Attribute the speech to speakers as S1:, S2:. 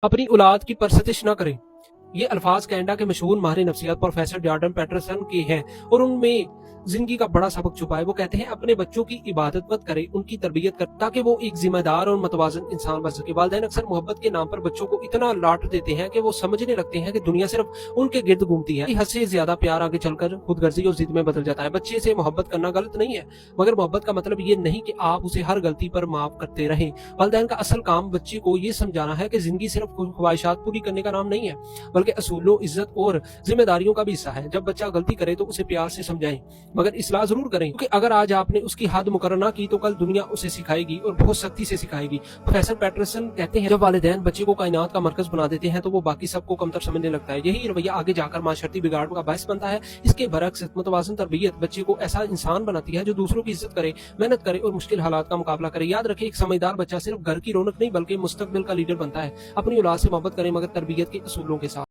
S1: अपनी औलाद की परसतिश न करें। ये अल्फाज कनाडा के मशहूर माहिर नफ्सियात प्रोफेसर जॉर्डन पेटरसन के हैं और उनमें जिंदगी का बड़ा सबक छुपा है। वो कहते हैं अपने बच्चों की इबादत मत करें, उनकी तरबियत कर ताकि वो एक जिम्मेदार और मतवाजन इंसान बन सके। वालिदैन अक्सर मोहब्बत के नाम पर बच्चों को इतना लाट देते हैं कि वो समझने लगते हैं कि दुनिया सिर्फ उनके गिर्द घूमती है। हद से ज्यादा प्यार आगे चलकर खुदगर्जी और जिद में बदल जाता है। बच्चे से मोहब्बत करना गलत नहीं है, मगर मोहब्बत का मतलब ये नहीं कि आप उसे हर गलती पर माफ करते रहें। वालिदैन का असल काम बच्चे को ये समझाना है कि जिंदगी सिर्फ ख्वाहिशात पूरी करने का नाम नहीं है, बल्कि असूलों, इज्जत और जिम्मेदारियों का भी हिस्सा है। जब बच्चा गलती करे तो उसे प्यार से समझाएं, मगर इस्लाह जरूर करें, क्योंकि अगर आज आपने उसकी हद मुकर्रर ना की तो कल दुनिया उसे सिखाएगी और बहुत सख्ती से सिखाएगी। प्रोफेसर पैटरसन कहते हैं जब वालिदैन बच्चे को कायनात का मरकज बना देते हैं तो वो बाकी सबको कमतर समझने लगता है। यही रवैया आगे जाकर माशरती बिगाड़ का बायस बनता है। इसके बरक्स मुतवाज़िन तरबियत बच्चे को ऐसा इंसान बनाती है जो दूसरों की इज्जत करे, मेहनत करे और मुश्किल हालात का मुकाबला करे। याद रखें, एक समझदार बच्चा सिर्फ घर की रौनक नहीं बल्कि मुस्तकबिल का लीडर बनता है। अपनी औलाद से मोहब्बत करें, मगर तरबियत के असूलों के साथ।